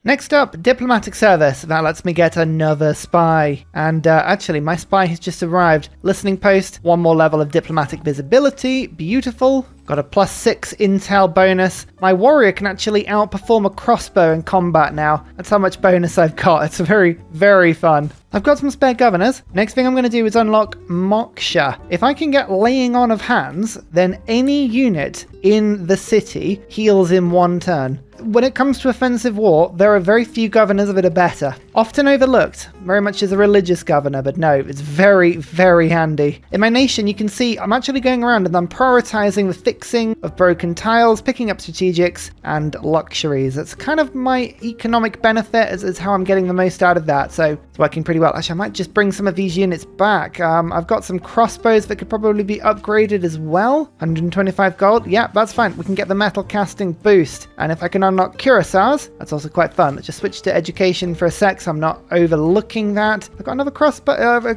Next up, diplomatic service. That lets me get another spy. And actually, my spy has just arrived. Listening post, one more level of diplomatic visibility. Beautiful. Got a +6 intel bonus. My warrior can actually outperform a crossbow in combat now. That's how much bonus I've got. It's very, very fun. I've got some spare governors. Next thing I'm going to do is unlock Moksha. If I can get laying on of hands, then any unit in the city heals in one turn. When it comes to offensive war, there are very few governors that are better. Often overlooked, very much as a religious governor, but no, it's very, very handy. In my nation, you can see I'm actually going around and I'm prioritizing the fixing of broken tiles, picking up strategics, and luxuries. That's kind of my economic benefit, is how I'm getting the most out of that, so it's working pretty well. Actually, I might just bring some of these units back. I've got some crossbows that could probably be upgraded as well. 125 gold, yeah, that's fine. We can get the metal casting boost, and if I can unlock cuirassiers, that's also quite fun. Let's just switch to education for a sec so I'm not overlooking that. I've got another crossbow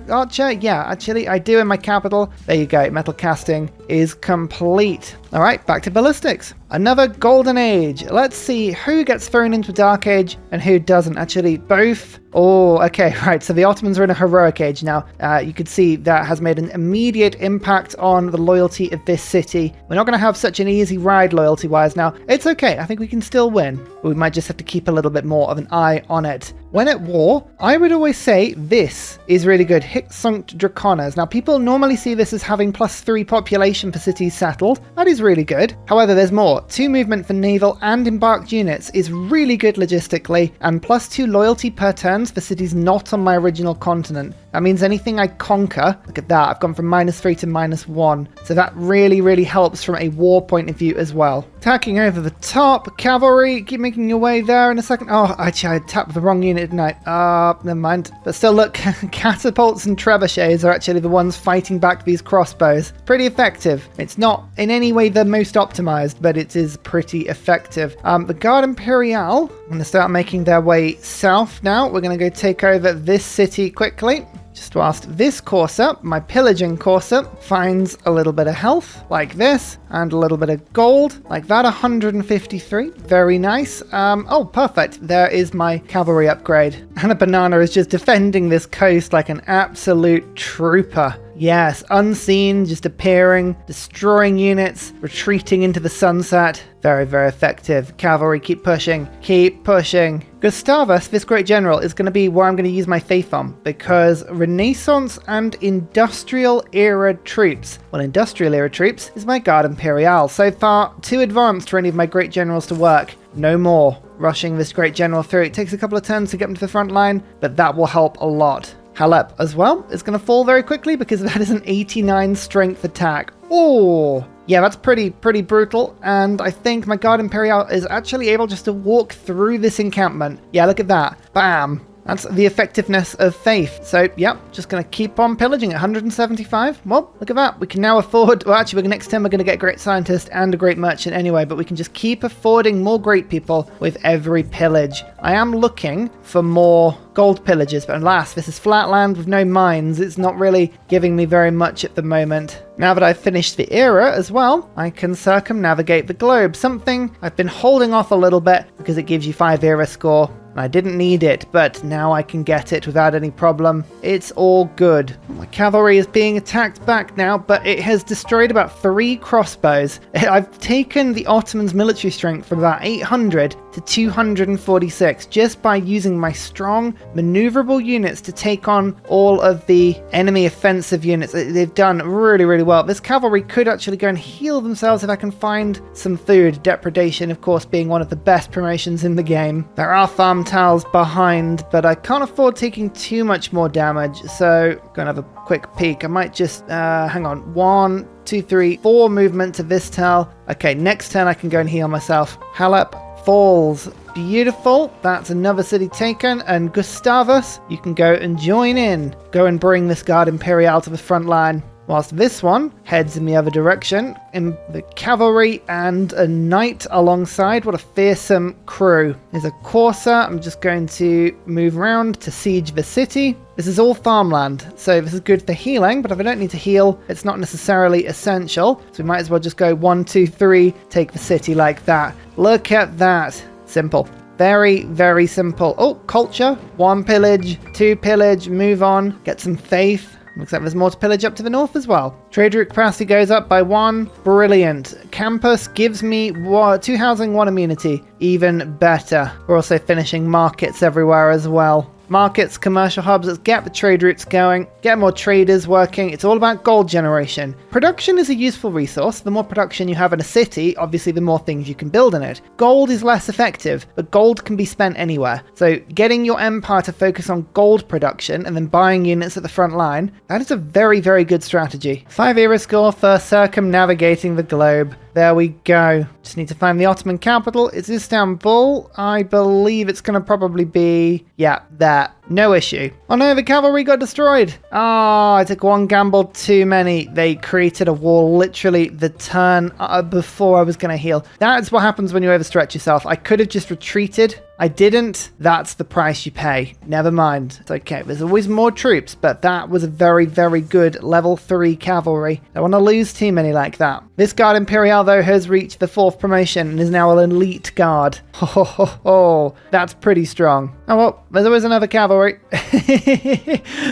archer. Yeah, actually I do in my capital. There you go, metal casting is complete. All right, back to ballistics. Another golden age. Let's see who gets thrown into dark age and who doesn't. Actually, both. Oh, okay, right. So the Ottomans are in a heroic age now. You could see that has made an immediate impact on the loyalty of this city. We're not going to have such an easy ride loyalty-wise now. It's okay. I think we can still win. But we might just have to keep a little bit more of an eye on it. When at war, I would always say this is really good. Hic-Sunct Draconas. Now, people normally see this as having +3 population for cities settled. That is really good. However, there's more. 2 movement for naval and embarked units is really good logistically, and +2 loyalty per turns for cities not on my original continent. That means anything I conquer, look at that, I've gone from -3 to -1. So that really, really helps from a war point of view as well. Attacking over the top, cavalry, keep making your way there in a second. Oh, actually I tapped the wrong unit, didn't I? Never mind. But still look, catapults and trebuchets are actually the ones fighting back these crossbows. Pretty effective. It's not in any way the most optimized, but it is pretty effective. The Guarde Imperiale, I'm going to start making their way south now. We're going to go take over this city quickly. Just whilst this courser, my pillaging courser, finds a little bit of health, like this, and a little bit of gold, like that, 153. Very nice. Oh, perfect. There is my cavalry upgrade. And a banana is just defending this coast like an absolute trooper. Yes, unseen, just appearing, destroying units, retreating into the sunset. Very, very effective. Cavalry, keep pushing. Keep pushing. Gustavus, this great general, is going to be where I'm going to use my faith on, because Renaissance and Industrial Era troops, well, Industrial Era troops is my Guarde Imperiale. So far, too advanced for any of my great generals to work. No more rushing this great general through. It takes a couple of turns to get him to the front line, but that will help a lot. Halved as well is going to fall very quickly because that is an 89 strength attack. Oh, yeah, that's pretty brutal. And I think my Guarde Imperiale is actually able just to walk through this encampment. Yeah, look at that. Bam. That's the effectiveness of faith. So, yep, just going to keep on pillaging at 175. Well, look at that. We can now afford... Well, actually, next time we're going to get a great scientist and a great merchant anyway, but we can just keep affording more great people with every pillage. I am looking for more gold pillages, but alas, this is flat land with no mines. It's not really giving me very much at the moment. Now that I've finished the era as well, I can circumnavigate the globe. Something I've been holding off a little bit because it gives you 5 era score. I didn't need it, but now I can get it without any problem. It's all good. My cavalry is being attacked back now, but it has destroyed about 3 crossbows. I've taken the Ottomans' military strength from about 800 to 246 just by using my strong, maneuverable units to take on all of the enemy offensive units. They've done really, really well. This cavalry could actually go and heal themselves if I can find some food. Depredation, of course, being one of the best promotions in the game. There are farm tiles behind, but I can't afford taking too much more damage, so I'm gonna have a quick peek. I might just hang on, 1, 2, 3, 4 movement to this tile. Okay, next turn I can go and heal myself. Halved falls. Beautiful. That's another city taken, and Gustavus, you can go and join in. Go and bring this Guarde Imperiale to the front line. Whilst this one heads in the other direction, in the cavalry and a knight alongside. What a fearsome crew. There's a courser. I'm just going to move around to siege the city. This is all farmland, so this is good for healing, but if I don't need to heal, it's not necessarily essential. So we might as well just go 1, 2, 3, take the city like that. Look at that. Simple. Very, very simple. Oh, culture. 1 pillage, 2 pillage, move on, get some faith. Looks like there's more to pillage up to the north as well. Trade route capacity goes up by 1. Brilliant. Campus gives me 2 housing, 1 immunity. Even better. We're also finishing markets everywhere as well. Markets, commercial hubs, let's get the trade routes going, get more traders working. It's all about gold generation. Production is a useful resource. The more production you have in a city, obviously the more things you can build in it. Gold is less effective, but gold can be spent anywhere. So getting your empire to focus on gold production and then buying units at the front line, that is a very, very good strategy. 5 era score for circumnavigating the globe. There we go. Just need to find the Ottoman capital. It's Istanbul. I believe it's going to probably be... yeah, there. No issue. Oh no, the cavalry got destroyed. Oh, I took 1 gamble too many. They created a wall literally the turn before I was going to heal. That's what happens when you overstretch yourself. I could have just retreated. I didn't. That's the price you pay. Never mind. It's okay. There's always more troops, but that was a very, very good level 3 cavalry. I don't want to lose too many like that. This Guarde Imperiale, though, has reached the 4th promotion and is now an elite guard. Ho ho ho ho. That's pretty strong. Oh well, there's always another cavalry.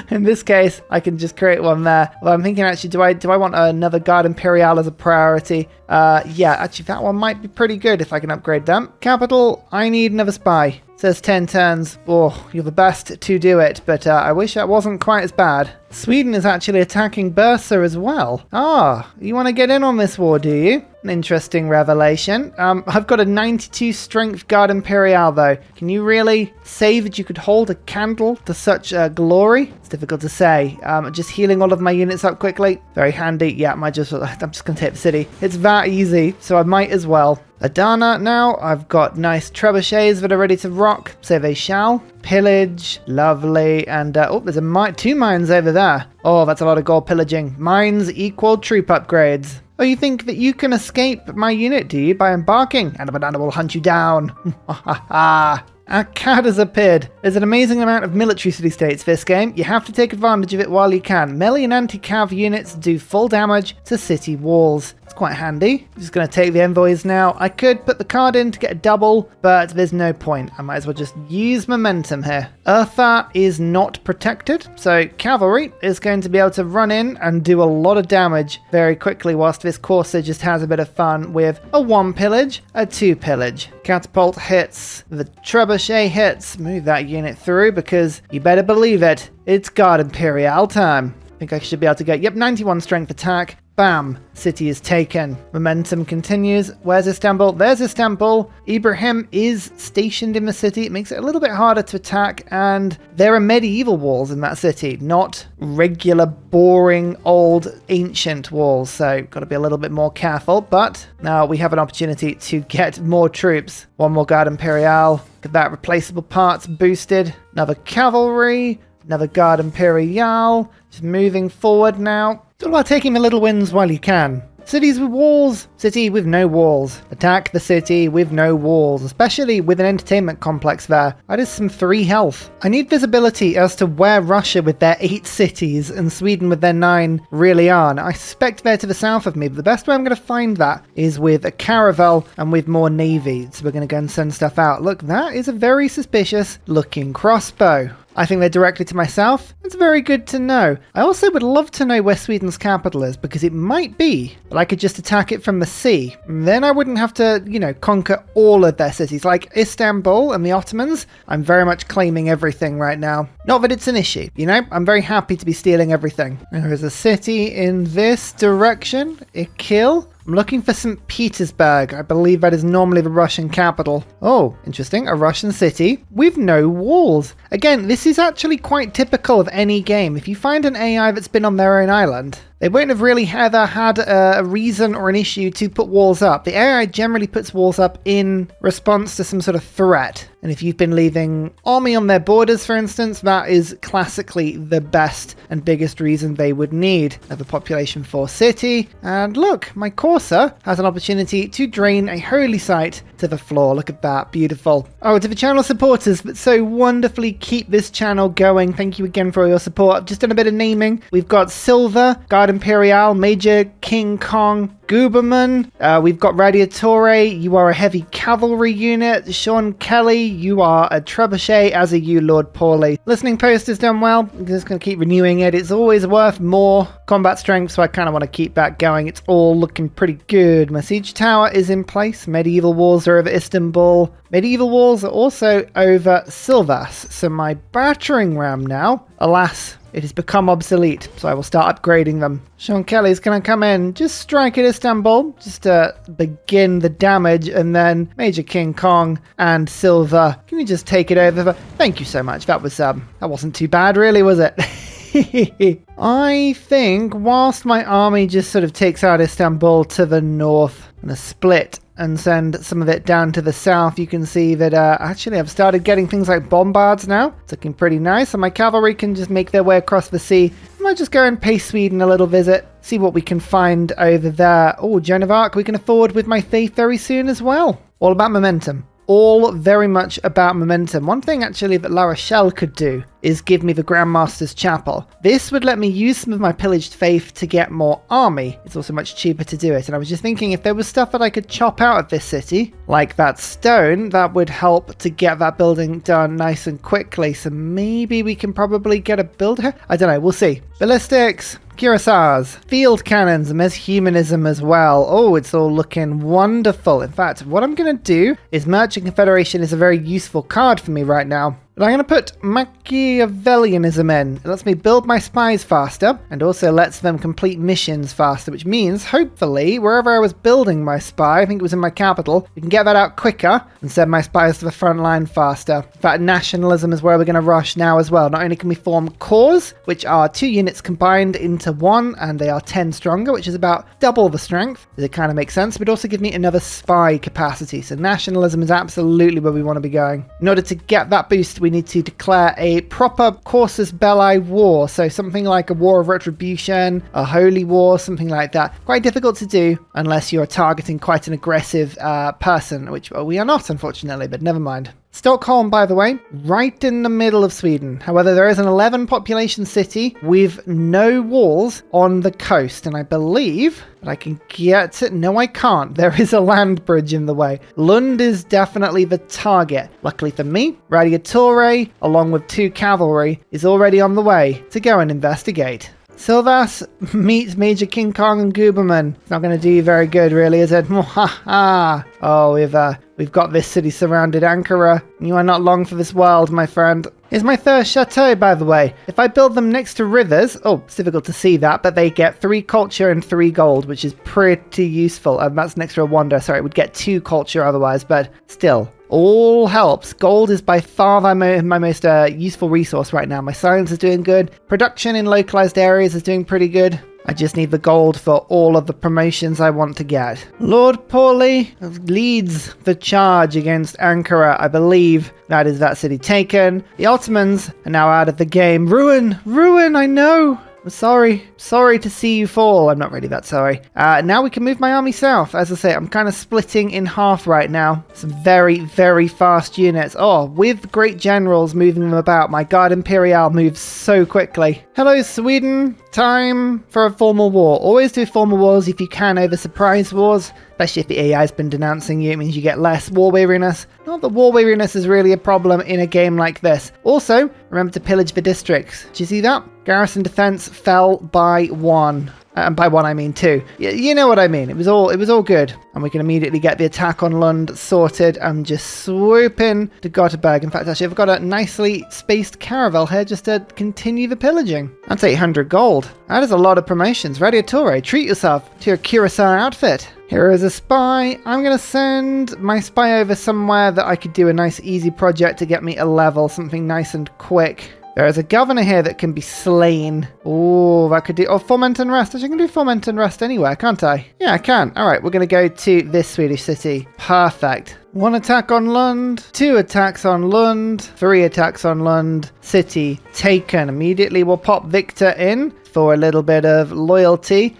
In this case, I can just create one there. Well, I'm thinking actually, do I want another Guarde Imperiale as a priority? Yeah, actually that one might be pretty good if I can upgrade them. Capital, I need another spy. Says 10 turns. Oh, you're the best to do it, but I wish that wasn't quite as bad. Sweden is actually attacking Ursa as well. Ah, you want to get in on this war, do you? An interesting revelation. I've got a 92 strength Guarde Imperiale though. Can you really say that you could hold a candle to such glory? It's difficult to say. Just healing all of my units up quickly. Very handy. Yeah, I'm just going to take the city. It's that easy, so I might as well. Adana now. I've got nice trebuchets that are ready to rock, so they shall. Pillage, lovely, and oh, there's 2 mines over there. Oh, that's a lot of gold pillaging. Mines equal troop upgrades. Oh, you think that you can escape my unit, do you, by embarking? And a banana will hunt you down. Ha ha ha. Akkad has appeared. There's an amazing amount of military city-states this game. You have to take advantage of it while you can. Melee and anti-cav units do full damage to city walls. It's quite handy. I'm just going to take the envoys now. I could put the card in to get a double, but there's no point. I might as well just use momentum here. Ursa is not protected, so cavalry is going to be able to run in and do a lot of damage very quickly, whilst this courser just has a bit of fun with a 1 pillage, a 2 pillage. Catapult hits, the trebuchet hits. Move that unit through because you better believe it, it's Guarde Imperiale time. I think I should be able to get, yep, 91 strength attack. Bam! City is taken. Momentum continues. Where's Istanbul? There's Istanbul. Ibrahim is stationed in the city. It makes it a little bit harder to attack, and there are medieval walls in that city, not regular, boring, old, ancient walls, so got to be a little bit more careful, but now we have an opportunity to get more troops. 1 more Guarde Imperiale. Get that replaceable parts boosted. Another cavalry. Another Guarde Imperiale. Just moving forward now. It's all about taking the little wins while you can. Cities with walls. City with no walls. Attack the city with no walls, especially with an entertainment complex there. That is some 3 health. I need visibility as to where Russia with their 8 cities and Sweden with their 9 really are. Now, I suspect they're to the south of me, but the best way I'm going to find that is with a caravel and with more navy. So we're going to go and send stuff out. Look, that is a very suspicious looking crossbow. I think they're directly to my south. It's very good to know. I also would love to know where Sweden's capital is, because it might be that I could just attack it from the sea. Then I wouldn't have to, conquer all of their cities. Like Istanbul and the Ottomans, I'm very much claiming everything right now. Not that it's an issue, I'm very happy to be stealing everything. There is a city in this direction, Ikil. I'm looking for St. Petersburg. I believe that is normally the Russian capital. Oh, interesting. A Russian city with no walls. Again, this is actually quite typical of any game. If you find an AI that's been on their own island, they won't have really ever had a reason or an issue to put walls up. The AI generally puts walls up in response to some sort of threat. And if you've been leaving army on their borders, for instance, that is classically the best and biggest reason they would need. Another population 4 city. And look, my courser has an opportunity to drain a holy site to the floor. Look at that. Beautiful. Oh, to the channel supporters that so wonderfully keep this channel going. Thank you again for all your support. I've just done a bit of naming. We've got Silver, Guarde Imperiale, Major King Kong, Guberman. We've got Radiatore, you are a heavy cavalry unit. Sean Kelly, you are a trebuchet, as are you, Lord Pauly. Listening post has done well. I'm just going to keep renewing it. It's always worth more combat strength, so I kind of want to keep that going. It's all looking pretty good. My siege tower is in place. Medieval walls are over Istanbul. Medieval walls are also over Silvas. So my battering ram now, alas, it has become obsolete, so I will start upgrading them. Sean Kelly's going to come in, just strike at Istanbul, just to begin the damage, and then Major King Kong and Silver, can you just take it over? Thank you so much. That wasn't too bad, really, was it? I think whilst my army just sort of takes out Istanbul to the north and a split and send some of it down to the south, you can see that actually I've started getting things like bombards now. It's looking pretty nice, and my cavalry can just make their way across the sea. I might just go and pay Sweden a little visit, see what we can find over there. Oh, Joan of Arc we can afford with my thief very soon as well. All about momentum. All very much about momentum. One thing actually that La Rochelle could do is give me the Grandmaster's Chapel. This would let me use some of my pillaged faith to get more army. It's also much cheaper to do it. And I was just thinking if there was stuff that I could chop out of this city, like that stone, that would help to get that building done nice and quickly. So maybe we can probably get a builder. I don't know. We'll see. Ballistics. Cuirassiers, field cannons, and there's humanism as well. Oh, it's all looking wonderful. In fact, what I'm going to do is Merchant Confederation is a very useful card for me right now. But I'm going to put Machiavellianism in. It lets me build my spies faster and also lets them complete missions faster, which means hopefully wherever I was building my spy, I think it was in my capital, we can get that out quicker and send my spies to the front line faster. In fact, Nationalism is where we're going to rush now as well. Not only can we form corps, which are 2 units combined into 1, and they are 10 stronger, which is about double the strength. It kind of makes sense, but also give me another spy capacity. So Nationalism is absolutely where we want to be going. In order to get that boost, we need to declare a proper Corsus Belli war. So something like a war of retribution, a holy war, something like that. Quite difficult to do unless you're targeting quite an aggressive person, which we are not, unfortunately, but never mind. Stockholm, by the way, right in the middle of Sweden. However, there is an 11 population city with no walls on the coast, and I believe that I can get it. No, I can't. There is a land bridge in the way. Lund is definitely the target. Luckily for me, Radiatore, along with 2 cavalry, is already on the way to go and investigate. Silvas meets Major King Kong and Guberman. It's not going to do you very good, really, is it? Oh, we've got this city surrounded, Ankara. You are not long for this world, my friend. Here's my first chateau, by the way. If I build them next to rivers, it's difficult to see that, but they get 3 culture and 3 gold, which is pretty useful. And that's next to a wonder. Sorry, it would get 2 culture otherwise, but still. All helps. Gold is by far my most useful resource right now. My science is doing good. Production in localized areas is doing pretty good. I just need the gold for all of the promotions I want to get. Lord Pauly leads the charge against Ankara. I believe that is that city taken. The Ottomans are now out of the game. Ruin, I know. I'm sorry to see you fall. I'm not really that sorry. Now we can move my army south. As I say, I'm kind of splitting in half right now. Some very, very fast units. Oh, with great generals moving them about, my Guarde Imperiale moves so quickly. Hello, Sweden. Time for a formal war. Always do formal wars if you can over surprise wars. Especially if the AI has been denouncing you, it means you get less war weariness. Not that war weariness is really a problem in a game like this. Also, remember to pillage the districts. Did you see that? Garrison defense fell by 1. And by 1 I mean 2. You know what I mean. It was all good. And we can immediately get the attack on Lund sorted and just swoop in to Gothenburg. In fact, actually, I've got a nicely spaced caravel here just to continue the pillaging. That's 800 gold. That is a lot of promotions. Radiatore, treat yourself to your Curacao outfit. Here is a spy. I'm going to send my spy over somewhere that I could do a nice easy project to get me a level. Something nice and quick. There is a governor here that can be slain. Oh, that could do... Oh, Foment and Rest. Actually, I can do Foment and Rest anywhere, can't I? Yeah, I can. All right, we're going to go to this Swedish city. Perfect. 1 attack on Lund. 2 attacks on Lund. 3 attacks on Lund. City taken. Immediately we'll pop Victor in for a little bit of loyalty.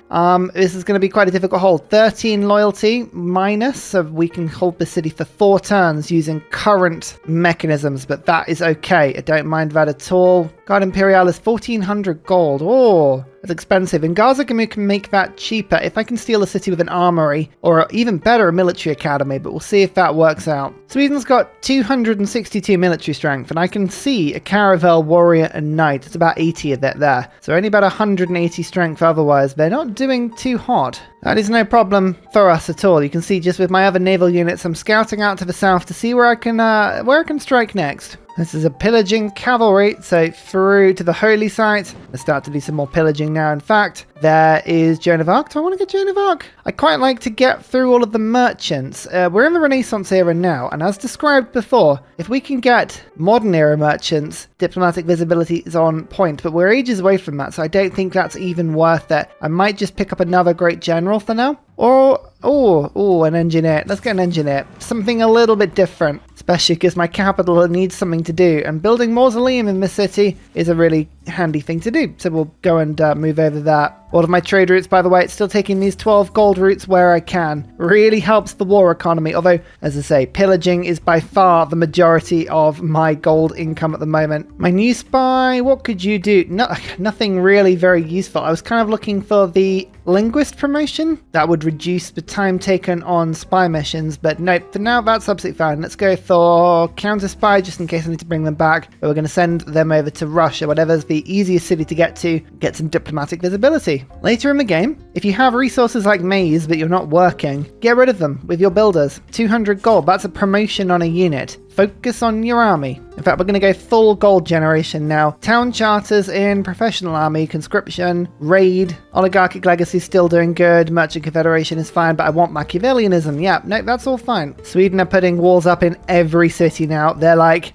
This is going to be quite a difficult hold. 13 loyalty minus, so we can hold the city for 4 turns using current mechanisms, but that is okay. I don't mind that at all. Guarde Imperiale is 1400 gold. Oh, It's expensive. In Gaza, we can make that cheaper if I can steal a city with an armory, or even better, a military academy, but we'll see if that works out. Sweden's got 262 military strength, and I can see a caravel, warrior, and knight. It's about 80 of that there. So only about 180 strength otherwise. They're not doing too hot. That is no problem for us at all. You can see just with my other naval units, I'm scouting out to the south to see where I can strike next. This is a pillaging cavalry, so through to the holy site. Let's start to do some more pillaging now. In fact, there is Joan of Arc. Do I want to get Joan of Arc? I quite like to get through all of the merchants. We're in the Renaissance era now, and as described before, if we can get modern era merchants, diplomatic visibility is on point, but we're ages away from that, so I don't think that's even worth it. I might just pick up another great general for now. Or, an engineer. Let's get an engineer. Something a little bit different, especially because my capital needs something to do, and building mausoleum in this city is a really handy thing to do. So we'll go and move over that. All of my trade routes, by the way, it's still taking these 12 gold routes where I can. Really helps the war economy, although, as I say, pillaging is by far the majority of my gold income at the moment. My new spy, what could you do? Nothing really very useful. I was kind of looking for the linguist promotion. That would reduce the time taken on spy missions, but no, for now that's absolutely fine. Let's go for counter spy just in case I need to bring them back, but we're going to send them over to Russia, whatever's the easiest city to get some diplomatic visibility. Later in the game, if you have resources like maize but you're not working, get rid of them with your builders. 200 gold, that's a promotion on a unit. Focus on your army. In fact, we're going to go full gold generation now. Town charters in, professional army, conscription, raid, oligarchic legacy still doing good, merchant confederation is fine, but I want Machiavellianism. Yeah, no, that's all fine. Sweden are putting walls up in every city now. They're like,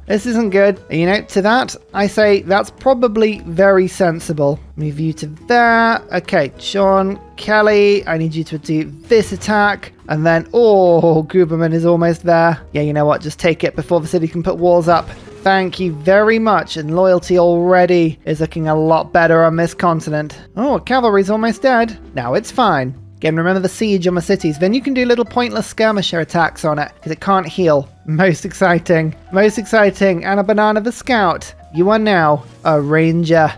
this isn't good. You know, to that, I say that's probably very sensible. Move you to there. Okay, Sean, Kelly, I need you to do this attack. And then, Guberman is almost there. Yeah, you know what? Just take it before the city can put walls up. Thank you very much. And loyalty already is looking a lot better on this continent. Cavalry's almost dead. Now it's fine. Again, remember the siege on the cities. Then you can do little pointless skirmisher attacks on it because it can't heal. Most exciting. Most exciting. And a banana the scout. You are now a ranger.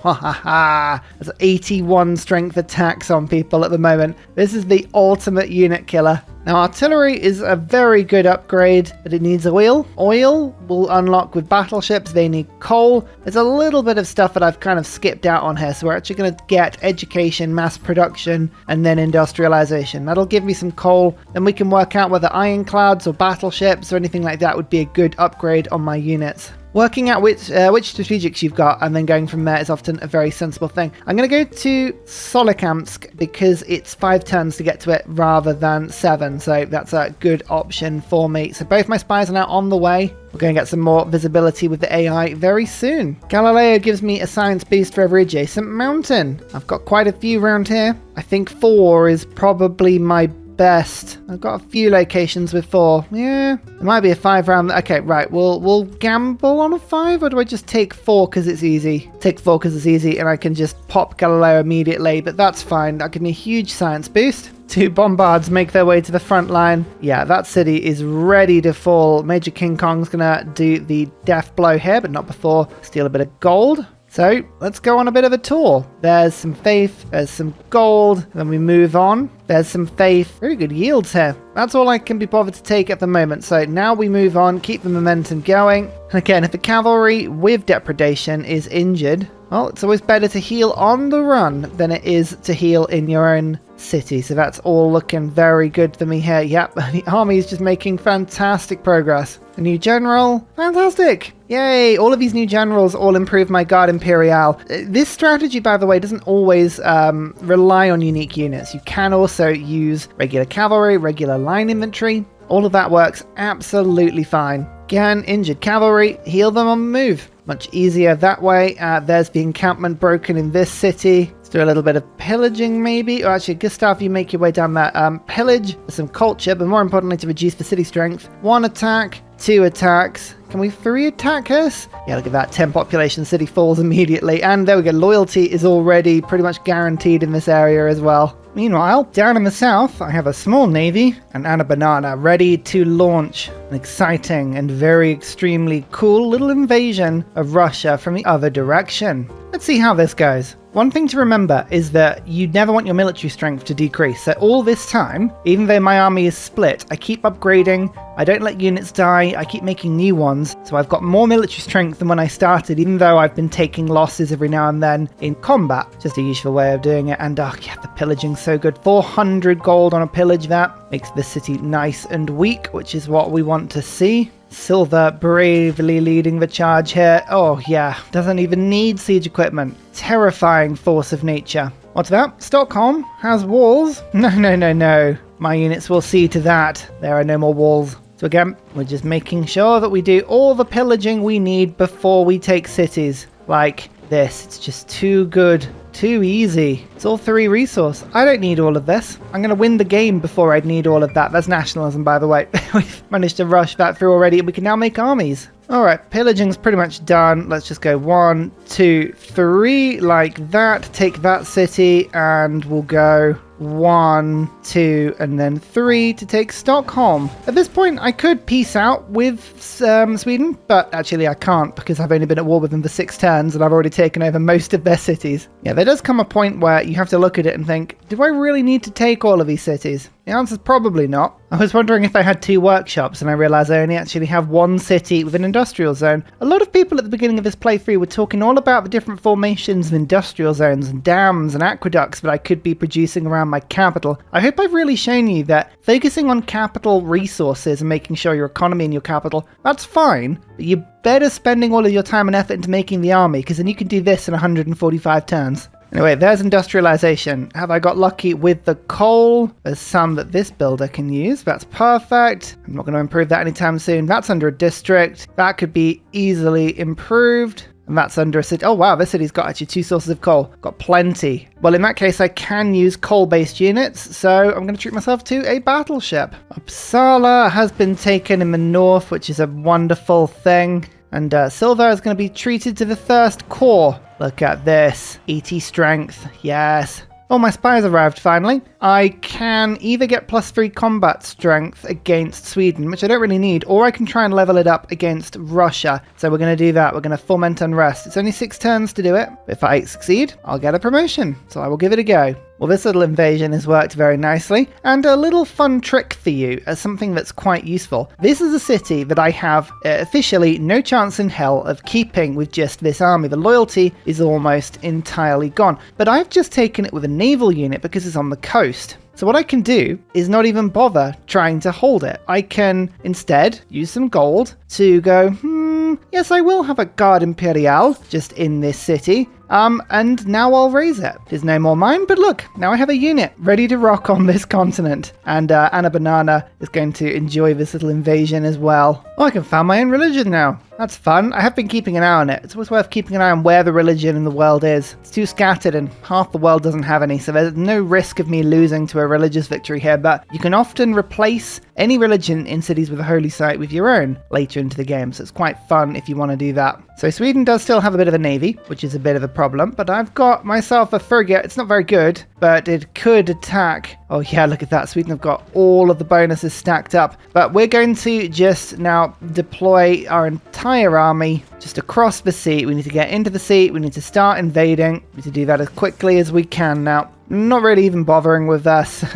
There's 81 strength attacks on people at the moment. This is the ultimate unit killer. Now, artillery is a very good upgrade, but it needs oil. Oil will unlock with battleships. They need coal. There's a little bit of stuff that I've kind of skipped out on here, so we're actually going to get education, mass production, and then industrialization. That'll give me some coal. Then we can work out whether ironclads or battleships or anything like that would be a good upgrade on my units. Working out which strategics you've got and then going from there is often a very sensible thing. I'm going to go to Solikamsk because it's 5 turns to get to it rather than 7. So that's a good option for me. So both my spies are now on the way. We're going to get some more visibility with the AI very soon. Galileo gives me a science boost for every adjacent mountain. I've got quite a few around here. I think 4 is probably my best. I've got a few locations with 4. Yeah, there might be a 5 round. Okay, right. We'll gamble on a 5, or do I just take 4 because it's easy? Take 4 because it's easy, and I can just pop Galileo immediately. But that's fine. That gives me a huge science boost. 2 bombards make their way to the front line. Yeah, that city is ready to fall. Major King Kong's gonna do the death blow here, but not before. Steal a bit of gold. So let's go on a bit of a tour. There's some faith, there's some gold, then we move on. There's some faith. Very good yields here. That's all I can be bothered to take at the moment. So now we move on, keep the momentum going. And again, if the cavalry with depredation is injured, well, it's always better to heal on the run than it is to heal in your own city. So that's all looking very good for me here. Yep, the army is just making fantastic progress. A new general, fantastic. Yay, all of these new generals all improve my Guarde Imperiale. This strategy, by the way, doesn't always rely on unique units. You can also use regular cavalry, regular line infantry. All of that works absolutely fine. Again, injured cavalry, heal them on the move. Much easier that way. There's the encampment broken in this city. Let's do a little bit of pillaging maybe. Or actually, Gustav, you make your way down there. Pillage for some culture, but more importantly to reduce the city strength. 1 attack, 2 attacks. Can we 3 attack us? Yeah, look at that. 10 population, city falls immediately. And there we go. Loyalty is already pretty much guaranteed in this area as well. Meanwhile, down in the south, I have a small navy and Anna Banana ready to launch an exciting and very extremely cool little invasion of Russia from the other direction. Let's see how this goes. One thing to remember is that you never want your military strength to decrease. So all this time, even though my army is split, I keep upgrading, I don't let units die, I keep making new ones. So I've got more military strength than when I started, even though I've been taking losses every now and then in combat. Just a useful way of doing it. And oh yeah, the pillaging's so good. 400 gold on a pillage, that makes the city nice and weak, which is what we want to see. Silver bravely leading the charge here. Oh yeah, doesn't even need siege equipment. Terrifying force of nature. What's that? Stockholm has walls? No. My units will see to that. There are no more walls. So again, we're just making sure that we do all the pillaging we need before we take cities. Like this. It's just too good. Too easy. It's all 3 resource. I don't need all of this. I'm going to win the game before I'd need all of that. That's nationalism, by the way. We've managed to rush that through already, and we can now make armies. Alright, pillaging's pretty much done. Let's just go 1, 2, 3, like that. Take that city, and we'll go 1, 2, and then 3 to take Stockholm. At this point, I could peace out with Sweden, but actually I can't because I've only been at war with them for 6 turns and I've already taken over most of their cities. Yeah, there does come a point where you have to look at it and think, do I really need to take all of these cities? The answer's probably not. I was wondering if I had 2 workshops and I realised I only actually have 1 city with an industrial zone. A lot of people at the beginning of this playthrough were talking all about the different formations of industrial zones and dams and aqueducts that I could be producing around my capital. I hope I've really shown you that focusing on capital resources and making sure your economy in your capital, that's fine, but you're better spending all of your time and effort into making the army, because then you can do this in 145 turns. Anyway, there's industrialization. Have I got lucky with the coal? There's some that this builder can use. That's perfect. I'm not going to improve that anytime soon. That's under a district. That could be easily improved. And that's under a city. Oh wow, this city's got actually 2 sources of coal. Got plenty. Well, in that case, I can use coal-based units, so I'm going to treat myself to a battleship. Uppsala has been taken in the north, which is a wonderful thing. And silver is going to be treated to the Thirst Core. Look at this. 80 strength. Yes. Oh, my spies arrived finally. I can either get +3 combat strength against Sweden, which I don't really need, or I can try and level it up against Russia. So we're going to do that. We're going to foment unrest. It's only 6 turns to do it. If I succeed, I'll get a promotion. So I will give it a go. Well, this little invasion has worked very nicely, and a little fun trick for you as something that's quite useful. This is a city that I have officially no chance in hell of keeping with just this army. The loyalty is almost entirely gone, but I've just taken it with a naval unit because it's on the coast. So what I can do is not even bother trying to hold it. I can instead use some gold to go, yes, I will have a Guarde Imperiale just in this city. And now I'll raise it. There's no more mine, but look, now I have a unit ready to rock on this continent. And Anna Banana is going to enjoy this little invasion as well. Oh, I can found my own religion now. That's fun. I have been keeping an eye on it. It's always worth keeping an eye on where the religion in the world is. It's too scattered and half the world doesn't have any, so there's no risk of me losing to a religious victory here, but you can often replace any religion in cities with a holy site with your own later into the game, so it's quite fun if you want to do that. So Sweden does still have a bit of a navy, which is a bit of a problem, but I've got myself a frigate. It's not very good, but it could attack. Oh yeah, look at that. Sweden have got all of the bonuses stacked up, but we're going to just now deploy our entire army just across the sea. We need to get into the sea. We need to start invading. We need to do that as quickly as we can now. Not really even bothering with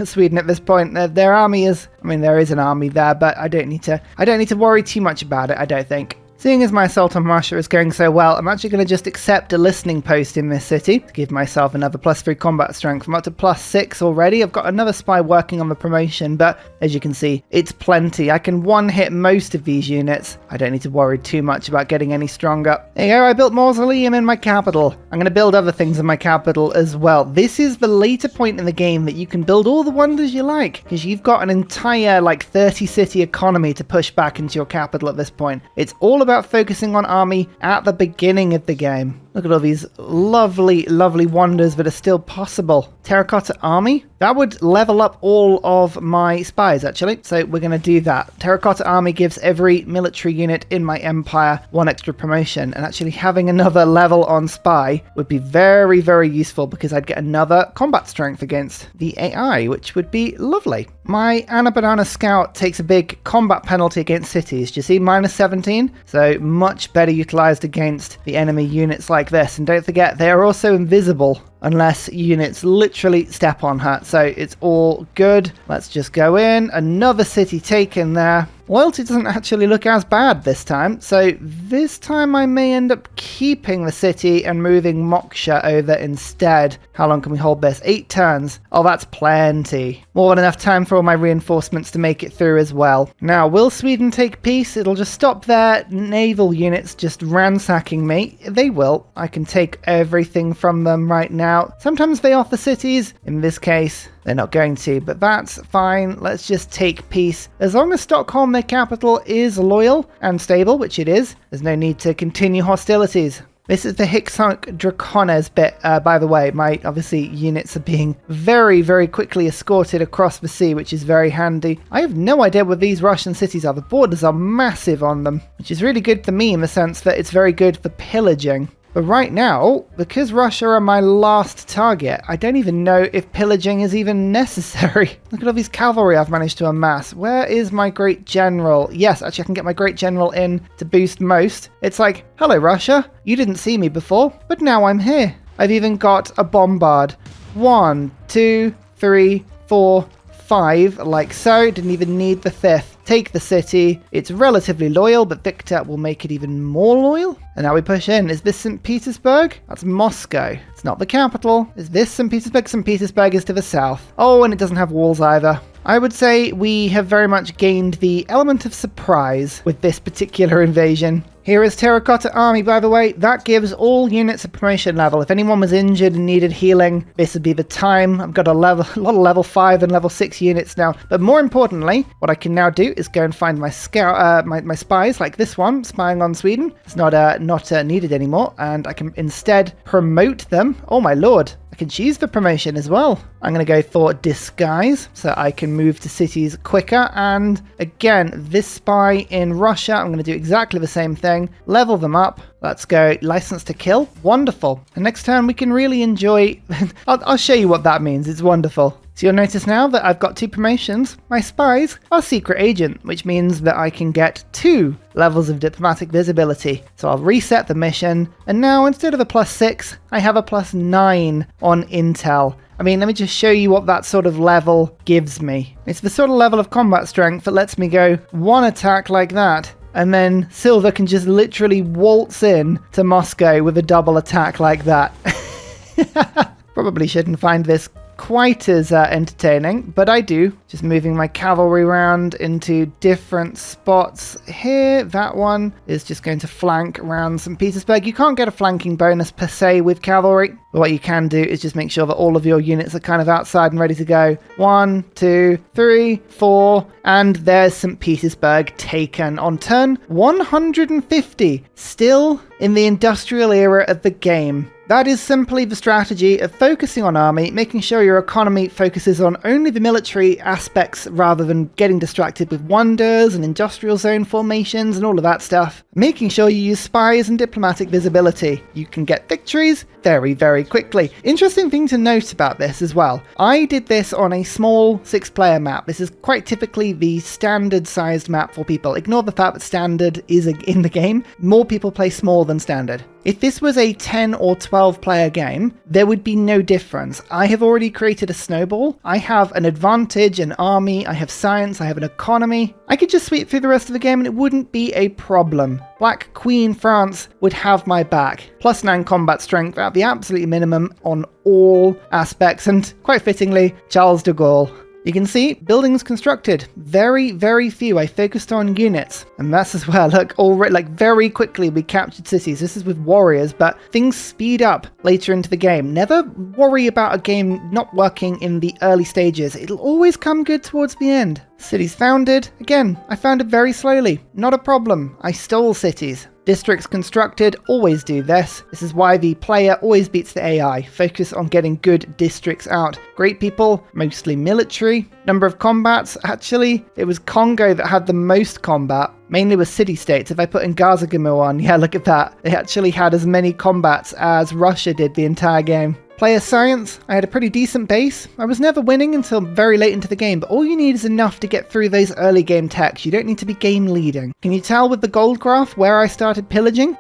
Sweden at this point. Their army is, I mean, there is an army there, but I don't need to worry too much about it, I don't think. Seeing as my assault on Russia is going so well, I'm actually going to just accept a listening post in this city to give myself another +3 combat strength. I'm up to +6 already. I've got another spy working on the promotion, but as you can see, it's plenty. I can one-hit most of these units. I don't need to worry too much about getting any stronger. There you go, I built Mausoleum in my capital. I'm going to build other things in my capital as well. This is the later point in the game that you can build all the wonders you like, because you've got an entire 30-city economy to push back into your capital at this point. It's all about focusing on army at the beginning of the game. Look at all these lovely, lovely wonders that are still possible. Terracotta army? That would level up all of my spies, actually. So we're going to do that. Terracotta army gives every military unit in my empire 1 extra promotion. And actually having another level on spy would be very, very useful because I'd get another combat strength against the AI, which would be lovely. My Anna Banana Scout takes a big combat penalty against cities. Do you see? -17? So much better utilized against the enemy units like like this. And don't forget, they are also invisible unless units literally step on her. So it's all good. Let's just go in. Another city taken there. Loyalty doesn't actually look as bad this time. So this time I may end up keeping the city and moving Moksha over instead. How long can we hold this? 8 turns. Oh, that's plenty. More than enough time for all my reinforcements to make it through as well. Now, will Sweden take peace? It'll just stop their naval units just ransacking me. They will. I can take everything from them right now. Sometimes they offer cities. In this case, they're not going to, but that's fine. Let's just take peace. As long as Stockholm, their capital, is loyal and stable, which it is, there's no need to continue hostilities. This is the Hicksunk Dracones bit, by the way. My, obviously, units are being very, very quickly escorted across the sea, which is very handy. I have no idea where these Russian cities are. The borders are massive on them, which is really good for me in the sense that it's very good for pillaging. But right now, because Russia are my last target, I don't even know if pillaging is even necessary. Look at all these cavalry I've managed to amass. Where is my great general? Yes, actually I can get my great general in to boost most. It's like, hello Russia, you didn't see me before, but now I'm here. I've even got a bombard. 1, 2, 3, 4, 5, like so. Didn't even need the 5th. Take the city. It's relatively loyal, but Victor will make it even more loyal. And now we push in. Is this St. Petersburg? That's Moscow. It's not the capital. Is this St. Petersburg? St. Petersburg is to the south. Oh, and it doesn't have walls either. I would say we have very much gained the element of surprise with this particular invasion. Here is Terracotta Army, by the way. That gives all units a promotion level. If anyone was injured and needed healing, this would be the time. I've got a lot of level 5 and level 6 units now. But more importantly, what I can now do is go and find my my spies, like this one, spying on Sweden. It's not needed anymore, and I can instead promote them. Oh my lord. I can choose the promotion as well. I'm going to go for disguise so I can move to cities quicker. And again, this spy in Russia, I'm going to do exactly the same thing. Level them up. Let's go license to kill. Wonderful. And next turn we can really enjoy... I'll show you what that means. It's wonderful. So you'll notice now that I've got 2 promotions. My spies are secret agent, which means that I can get 2 levels of diplomatic visibility. So I'll reset the mission, and now instead of a +6, I have a +9 on intel. I mean, let me just show you what that sort of level gives me. It's the sort of level of combat strength that lets me go 1 attack like that, and then Silver can just literally waltz in to Moscow with a double attack like that. Probably shouldn't find this quite as entertaining, but I do. Just moving my cavalry around into different spots here. That one is just going to flank around St. Petersburg. You can't get a flanking bonus per se with cavalry, but what you can do is just make sure that all of your units are kind of outside and ready to go. 1, 2, 3, 4, and there's St. Petersburg taken on turn 150, still in the industrial era of the game. That is simply the strategy of focusing on army, making sure your economy focuses on only the military aspects rather than getting distracted with wonders and industrial zone formations and all of that stuff. Making sure you use spies and diplomatic visibility. You can get victories very, very quickly. Interesting thing to note about this as well. I did this on a small 6-player map. This is quite typically the standard sized map for people. Ignore the fact that standard is in the game. More people play small than standard. If this was a 10 or 12 player game, there would be no difference. I have already created a snowball. I have an advantage, an army, I have science, I have an economy. I could just sweep through the rest of the game and it wouldn't be a problem. Black Queen France would have my back. +9 combat strength at the absolute minimum on all aspects, and quite fittingly, Charles de Gaulle. You can see buildings constructed, very, very few. I focused on units, and that's as well. Look, already, like very quickly we captured cities. This is with warriors, but things speed up later into the game. Never worry about a game not working in the early stages. It'll always come good towards the end. Cities founded. Again, I founded very slowly. Not a problem. I stole cities. Districts constructed, always do this. This is why the player always beats the AI. Focus on getting good districts out. Great people, mostly military. Number of combats, actually, it was Congo that had the most combat. Mainly with city-states. If I put in Gazagamou on, yeah, look at that. They actually had as many combats as Russia did the entire game. Player science, I had a pretty decent base. I was never winning until very late into the game, but all you need is enough to get through those early game techs. You don't need to be game leading. Can you tell with the gold graph where I started pillaging?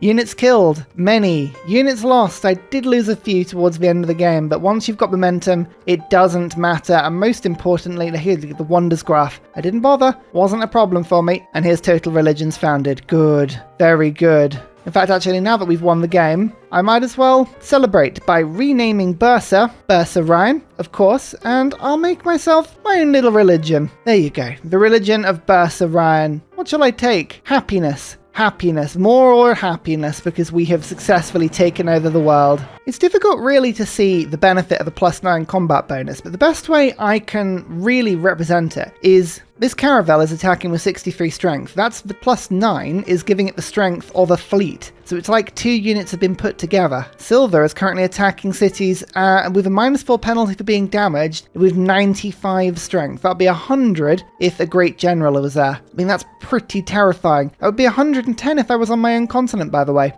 Units killed, many. Units lost, I did lose a few towards the end of the game, but once you've got momentum, it doesn't matter. And most importantly, here's the wonders graph. I didn't bother, wasn't a problem for me. And here's total religions founded. Good, very good. In fact, actually, now that we've won the game, I might as well celebrate by renaming Ursa Rhine, of course, and I'll make myself my own little religion. There you go, the religion of Ursa Rhine. What shall I take? Happiness. Happiness, more happiness, because we have successfully taken over the world. It's difficult really to see the benefit of a +9 combat bonus, but the best way I can really represent it is this caravel is attacking with 63 strength. That's the +9 is giving it the strength of a fleet. So it's like 2 units have been put together. Silver is currently attacking cities with a -4 penalty for being damaged with 95 strength. That'd be 100 if a great general was there. I mean, that's pretty terrifying. That would be 110 if I was on my own continent, by the way.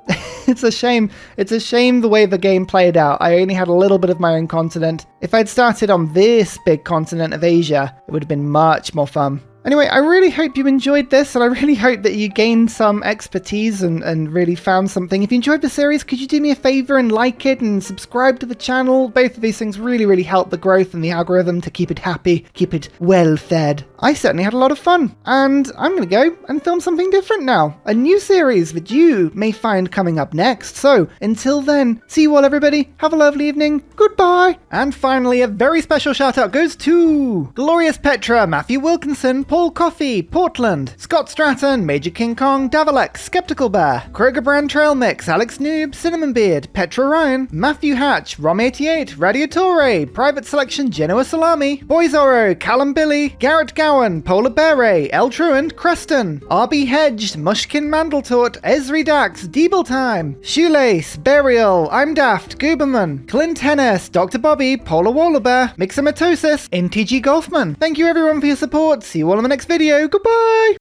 It's a shame. It's a shame the way the game played out. I only had a little bit of my own continent. If I'd started on this big continent of Asia, it would have been much more fun. Anyway, I really hope you enjoyed this, and I really hope that you gained some expertise and really found something. If you enjoyed the series, could you do me a favor and like it and subscribe to the channel? Both of these things really, really help the growth and the algorithm to keep it happy, keep it well fed. I certainly had a lot of fun, and I'm going to go and film something different now. A new series that you may find coming up next. So, until then, see you all, everybody. Have a lovely evening. Goodbye. And finally, a very special shout out goes to Glorious Petra, Matthew Wilkinson, Paul Coffey, Portland, Scott Stratton, Major King Kong, Davalex, Skeptical Bear, Krogerbrand Trail Mix, Alex Noob, Cinnamon Beard, Petra Ryan, Matthew Hatch, Rom88, Radiatore, Private Selection, Genoa Salami, Boyzoro, Callum Billy, Garrett Gowan, Polar Beret, El Truant, Creston, RB Hedged, Mushkin Mandeltort, Esri Dax, Deeble Time, Shoelace, Burial, I'm Daft, Gooberman, Clint Hennis, Dr. Bobby, Polar Wallabear, Mixomatosis, NTG Golfman. Thank you everyone for your support. See you all in the next video. Goodbye!